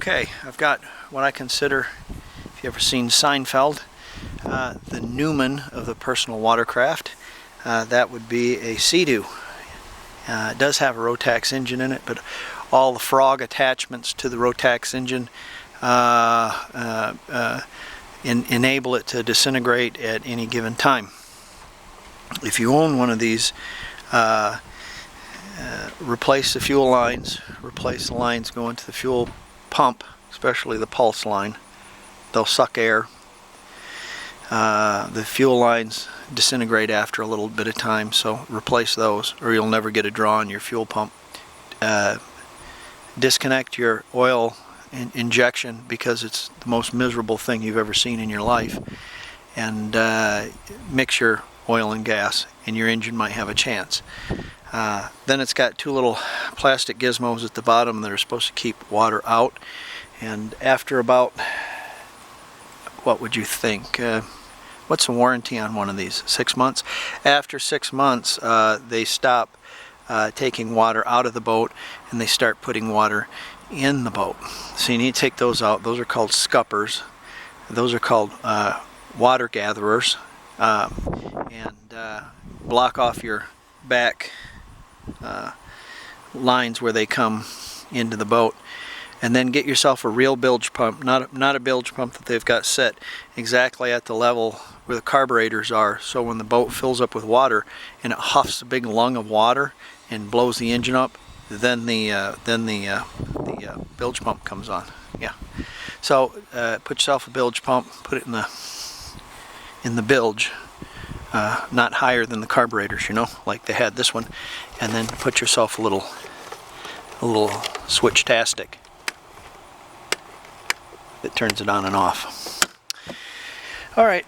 Okay, I've got what I consider, if you've ever seen Seinfeld, the Newman of the personal watercraft. That would be a Sea-Doo. It does have a Rotax engine in it, but all the frog attachments to the Rotax engine enable it to disintegrate at any given time. If you own one of these, replace the fuel lines, replace the lines going to the fuel pump, especially the pulse line. They'll suck air. The fuel lines disintegrate after a little bit of time, so replace those or you'll never get a draw on your fuel pump. Disconnect your oil injection because it's the most miserable thing you've ever seen in your life, and mix your oil and gas and your engine might have a chance. Then it's got two little plastic gizmos at the bottom that are supposed to keep water out, and after about, what would you think, what's the warranty on one of these? 6 months? After 6 months they stop taking water out of the boat and they start putting water in the boat. So you need to take those out. Those are called scuppers. Those are called water gatherers, and block off your back lines where they come into the boat. And then get yourself a real bilge pump, not a bilge pump that they've got set exactly at the level where the carburetors are, so when the boat fills up with water and it huffs a big lung of water and blows the engine up, then the bilge pump comes on. Yeah. So put yourself a bilge pump, put it in the bilge, not higher than the carburetors, you know, like they had this one, and then put yourself a little switch-tastic that turns it on and off. Alright,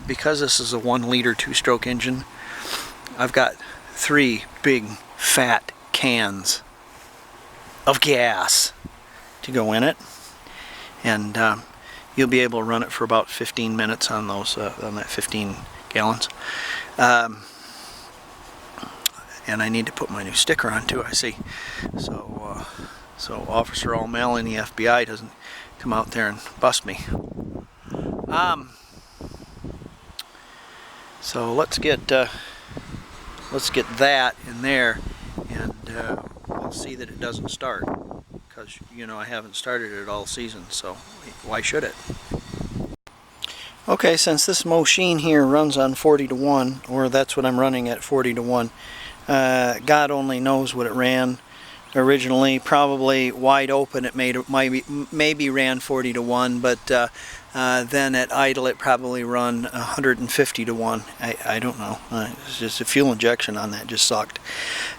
because this is a 1-liter 2-stroke engine, I've got 3 big fat cans of gas to go in it, and you'll be able to run it for about 15 minutes on those on that 15 gallons. And I need to put my new sticker on too, I see. So Officer O'Malley in the FBI doesn't come out there and bust me. So let's get that in there, and we'll see that it doesn't start, because you know I haven't started it all season, so why should it? Okay, since this machine here runs on 40 to 1, or that's what I'm running at, 40 to 1, God only knows what it ran originally. Probably wide open it maybe ran 40 to 1, but then at idle it probably run 150 to 1. I don't know. It's just a fuel injection on that just sucked.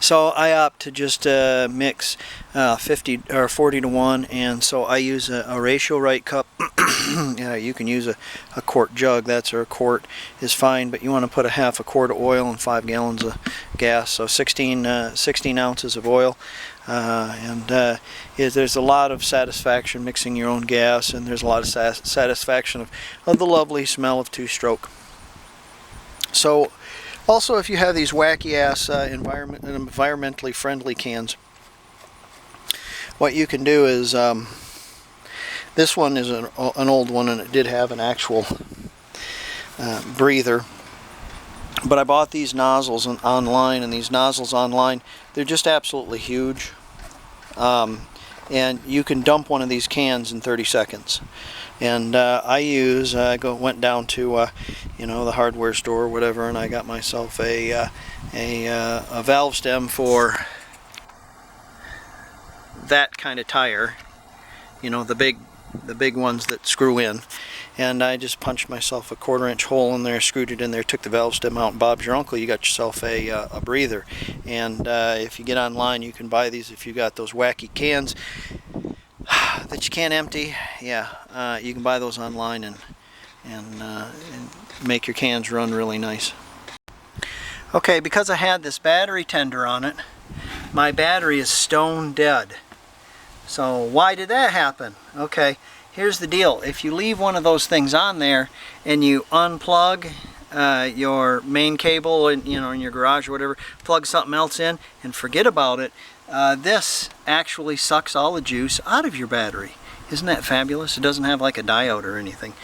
So I opt to just mix 50 or 40 to 1, and so I use a ratio right cup. Yeah, you can use a quart jug, or a quart is fine, but you want to put a half a quart of oil and 5 gallons of gas, so 16 ounces of oil. There's a lot of satisfaction mixing your own gas, and there's a lot of satisfaction of the lovely smell of 2-stroke. So also, if you have these wacky ass environmentally friendly cans, what you can do is, this one is an old one, and it did have an actual breather. But I bought these nozzles online, and these nozzles online, they're just absolutely huge. And you can dump one of these cans in 30 seconds. And I went down to the hardware store or whatever, and I got myself a valve stem for that kind of tire. You know, the big ones that screw in. And I just punched myself a 1/4-inch hole in there, screwed it in there, took the valve stem out, and Bob's your uncle, you got yourself a breather. And if you get online, you can buy these if you got those wacky cans that you can't empty. Yeah, you can buy those online and make your cans run really nice. Okay, because I had this battery tender on it, my battery is stone dead. So why did that happen? Okay. Here's the deal. If you leave one of those things on there and you unplug your main cable in your garage or whatever, plug something else in and forget about it, This actually sucks all the juice out of your battery. Isn't that fabulous? It doesn't have like a diode or anything.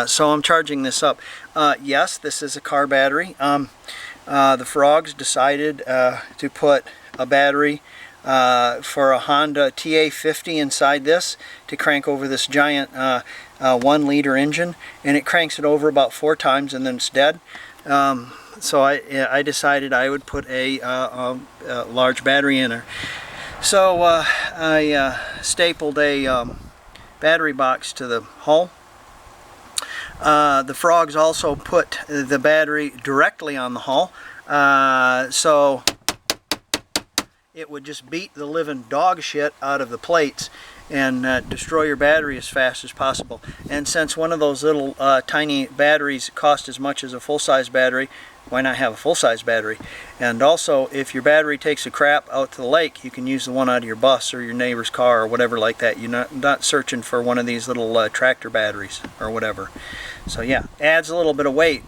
So I'm charging this up. Yes, this is a car battery. The Frogs decided to put a battery for a Honda TA50 inside this to crank over this giant 1-liter engine, and it cranks it over about 4 times and then it's dead. So I decided I would put a large battery in there. So I stapled a battery box to the hull. The Frogs also put the battery directly on the hull, so it would just beat the living dog shit out of the plates and destroy your battery as fast as possible. And since one of those little tiny batteries cost as much as a full-size battery, why not have a full-size battery? And also, if your battery takes a crap out to the lake, you can use the one out of your bus or your neighbor's car or whatever like that. You're not searching for one of these little tractor batteries or whatever. So yeah, adds a little bit of weight,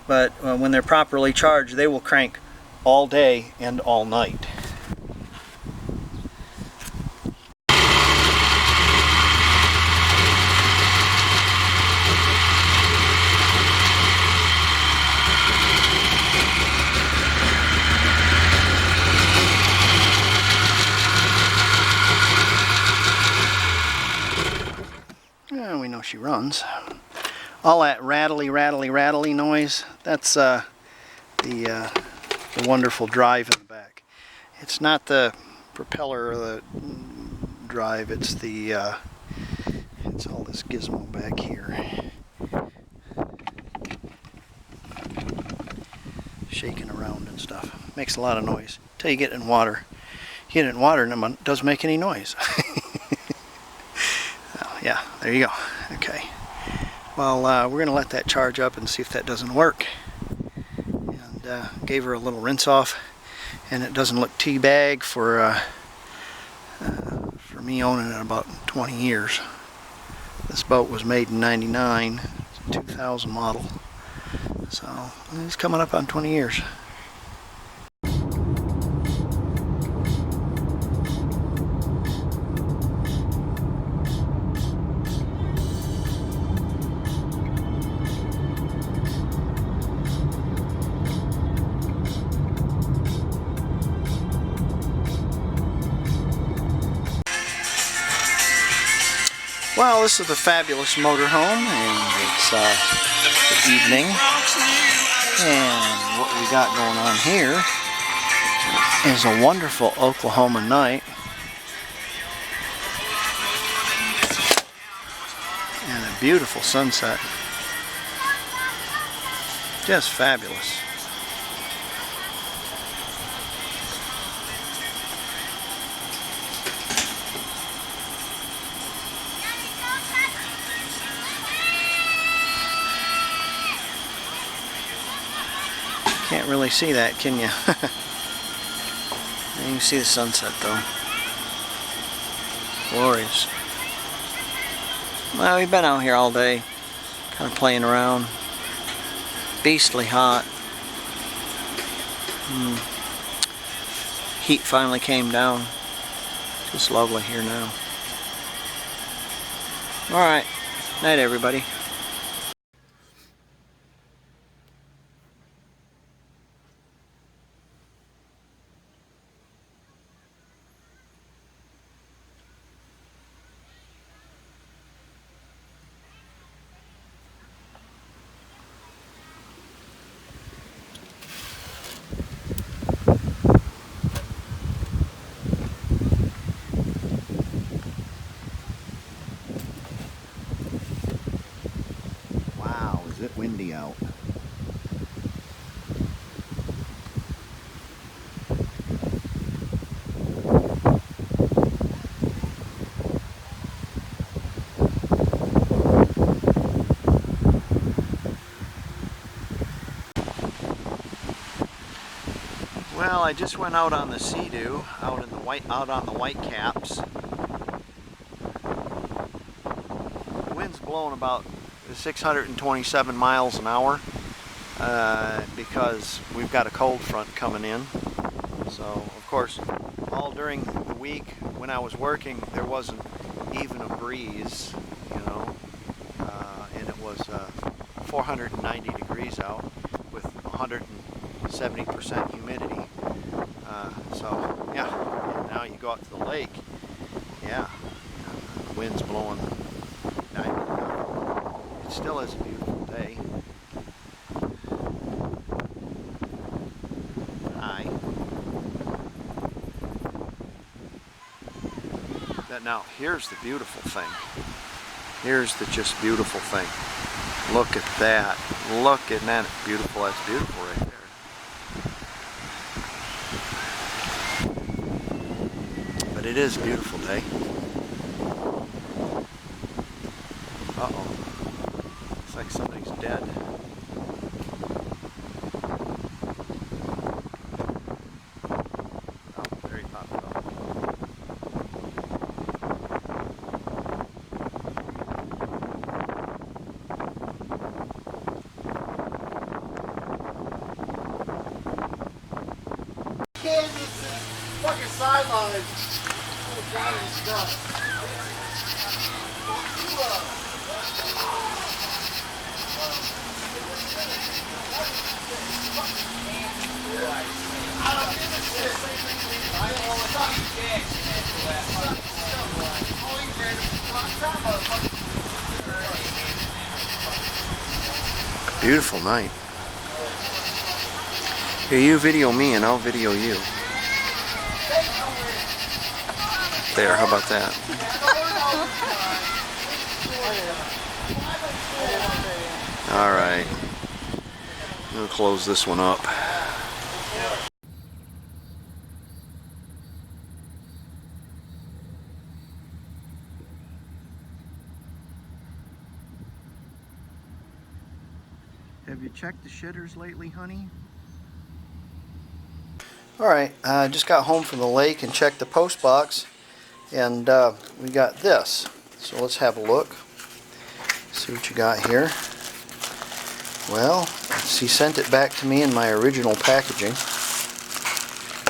but when they're properly charged, they will crank all day and all night. We know she runs. All that rattly noise, that's the wonderful drive in the back. It's not the propeller or the drive, it's the it's all this gizmo back here. Shaking around and stuff. Makes a lot of noise. Till you get it in water. You get it in water and it doesn't make any noise. Yeah, there you go. Okay. Well, we're going to let that charge up and see if that doesn't work. And gave her a little rinse off, and it doesn't look teabag for me owning it about 20 years. This boat was made in '99, 2000 model. So it's coming up on 20 years. Well, this is the fabulous motorhome, and it's the evening, and what we got going on here is a wonderful Oklahoma night, and a beautiful sunset, just fabulous. Can't really see that, can you? You can see the sunset though. Glorious. Well, we've been out here all day, kind of playing around. Beastly hot. Heat finally came down. Just lovely here now. Alright, night everybody. Windy out. Well, I just went out on the Sea-Doo, out on the Whitecaps. The wind's blowing about 627 miles an hour because we've got a cold front coming in. So, of course, all during the week when I was working, there wasn't even a breeze, you know, and it was 490 degrees out with 170% humidity. So yeah, and now you go out to the lake, yeah, the wind's blowing. It still is a beautiful day. Hi. Now here's the beautiful thing. Here's the just beautiful thing. Look at that. Look at that. Beautiful. That's beautiful right there. But it is a beautiful day. Uh-oh. It's like somebody's dead. Oh, there he popped up. Fucking sideline. Beautiful night. Here, you video me and I'll video you. There, how about that? Alright. I'm going to close this one up. Have you checked the shitters lately, honey? Alright, I just got home from the lake and checked the post box, and we got this. So let's have a look. See what you got here. Well, he sent it back to me in my original packaging,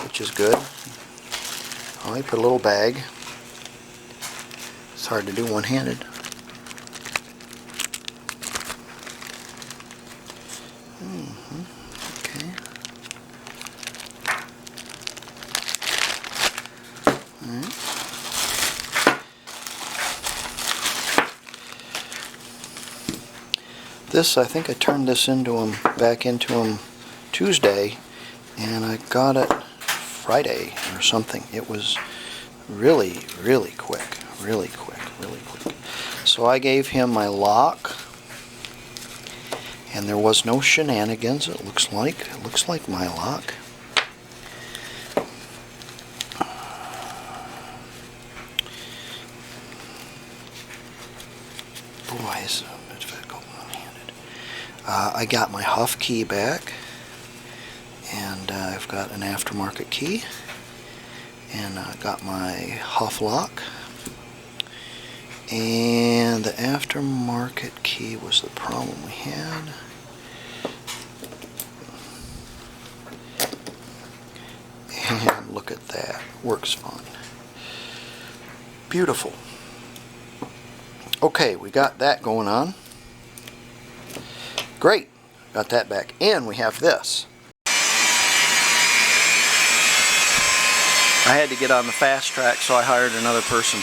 which is good. Oh, he put a little bag. It's hard to do one-handed. Okay. Alright. This, I think I turned this back into him Tuesday, and I got it Friday or something. It was really, really quick. Really quick, really quick. So I gave him my lock, and there was no shenanigans, it looks like. It looks like my lock. Boy, it's difficult one-handed. I got my Huff key back, and I've got an aftermarket key, and I got my Huff lock, and the aftermarket key was the problem we had. And look at that, works fine. Beautiful. Okay, we got that going on. Great, got that back. And we have this. I had to get on the fast track, so I hired another person.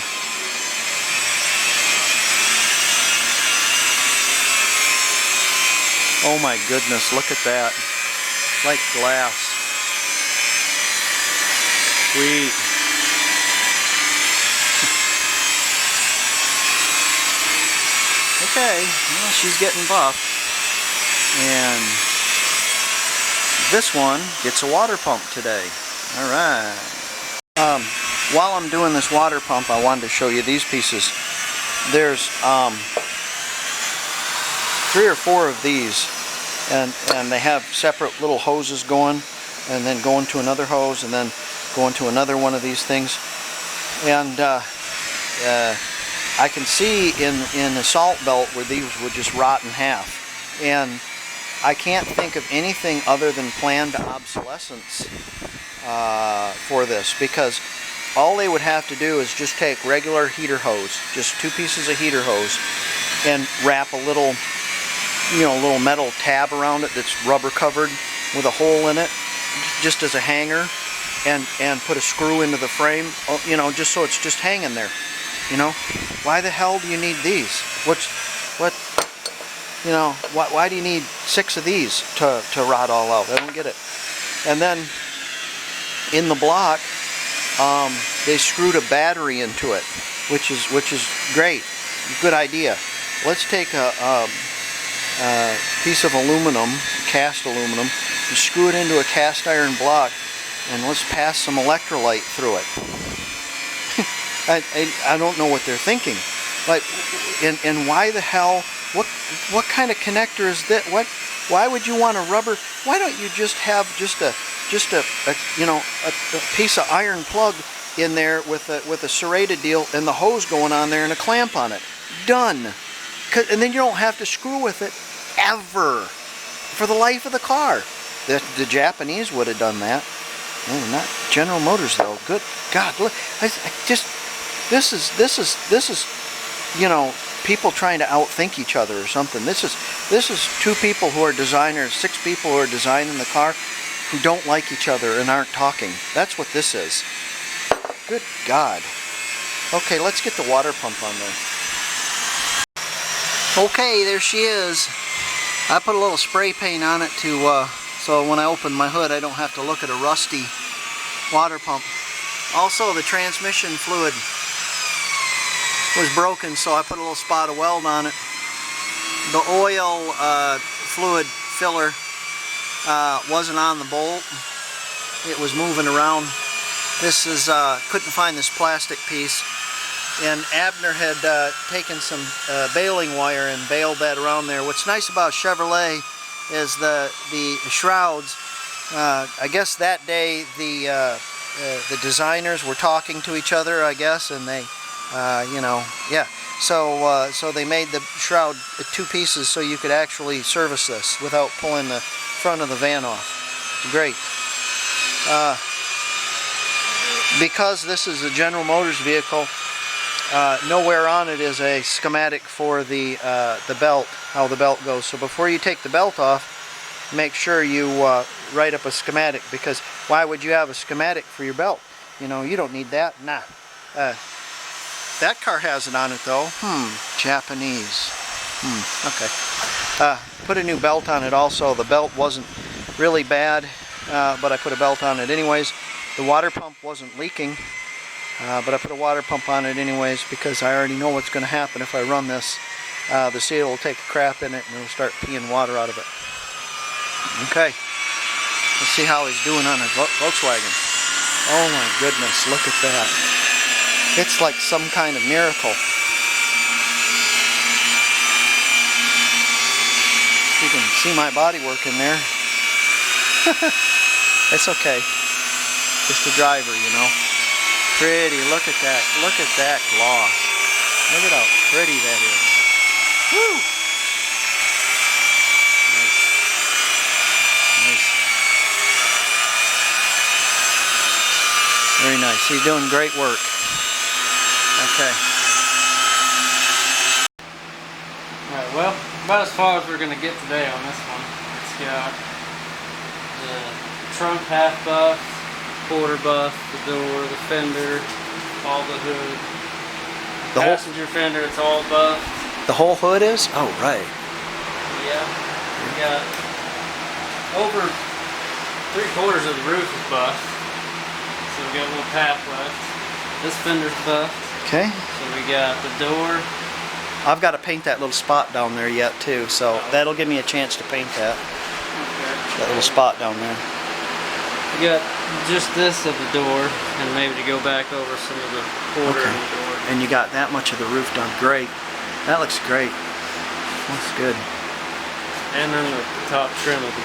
Oh my goodness, look at that. Like glass. Sweet. Okay, well, she's getting buff. And this one gets a water pump today. Alright. While I'm doing this water pump, I wanted to show you these pieces. There's 3 or 4 of these, and they have separate little hoses going, and then going to another hose, and then going to another one of these things. And I can see in the salt belt where these would just rot in half. And I can't think of anything other than planned obsolescence for this, because all they would have to do is just take regular heater hose, just 2 pieces of heater hose, and wrap a little, little metal tab around it that's rubber covered with a hole in it, just as a hanger, and put a screw into the frame, just so it's just hanging there. Why the hell do you need these? Why do you need 6 of these to rot all out? I don't get it. And then in the block, they screwed a battery into it, which is great. Good idea. Let's take a piece of aluminum, cast aluminum, and screw it into a cast iron block, and let's pass some electrolyte through it. I don't know what they're thinking. Like, and why the hell? What kind of connector is that? Why would you want a rubber? Why don't you just have a piece of iron plug in there with a serrated deal and the hose going on there and a clamp on it? Done. And then you don't have to screw with it ever for the life of the car. The Japanese would have done that. Not General Motors though. Good God! Look, this is people trying to outthink each other or something. This is 2 people who are designers, 6 people who are designing the car, who don't like each other and aren't talking. That's what this is. Good God. Okay, let's get the water pump on there. Okay, there she is. I put a little spray paint on it so when I open my hood I don't have to look at a rusty water pump. Also, the transmission fluid was broken, so I put a little spot of weld on it. The oil fluid filler wasn't on the bolt. It was moving around. This is couldn't find this plastic piece, and Abner had taken some baling wire and bailed that around there. What's nice about Chevrolet is the shrouds. I guess that day the designers were talking to each other, I guess, and they yeah. So they made the shroud 2 pieces so you could actually service this without pulling the front of the van off. Great. Because this is a General Motors vehicle, nowhere on it is a schematic for the belt, how the belt goes. So before you take the belt off, make sure you write up a schematic, because why would you have a schematic for your belt? You don't need that. Nah. That car has it on it though. Japanese. Okay. Put a new belt on it also. The belt wasn't really bad, but I put a belt on it anyways. The water pump wasn't leaking, but I put a water pump on it anyways because I already know what's going to happen if I run this. The seal will take a crap in it and it'll start peeing water out of it. Okay. Let's see how he's doing on his Volkswagen. Oh my goodness, look at that. It's like some kind of miracle. You can see my bodywork in there. It's okay. Just a driver, Pretty. Look at that. Look at that gloss. Look at how pretty that is. Woo! Nice. Nice. Very nice. He's doing great work. Okay. Alright, well, about as far as we're going to get today on this one. It's got the trunk half buffed, quarter buffed, the door, the fender, all the hood. The passenger fender, it's all buffed. The whole hood is? Oh, right. Yeah. We got over 3/4 of the roof is buffed. So we got a little path left. This fender's buffed. Okay. So we got the door. I've got to paint that little spot down there yet too, so that'll give me a chance to paint that. Okay. That little spot down there. We got just this of the door, and maybe to go back over some of the quarter in the door. And you got that much of the roof done. Great. That looks great. Looks good. And then the top trim of the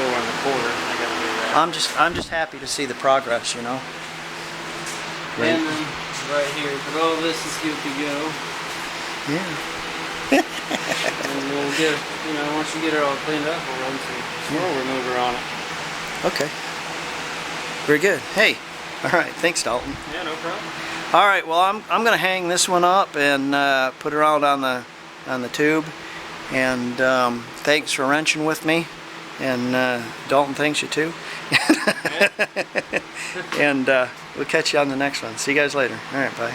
door in the quarter. I gotta do that. I'm just happy to see the progress, Great. And then right here, but all this is good to go. Yeah. And we'll get, once you get it all cleaned up, we'll run some floor remover on it. Okay. Very good. Hey, all right. Thanks, Dalton. Yeah, no problem. All right. Well, I'm gonna hang this one up and put it around on the tube. And thanks for wrenching with me. And Dalton thanks you too. And we'll catch you on the next one. See you guys later. All right. Bye.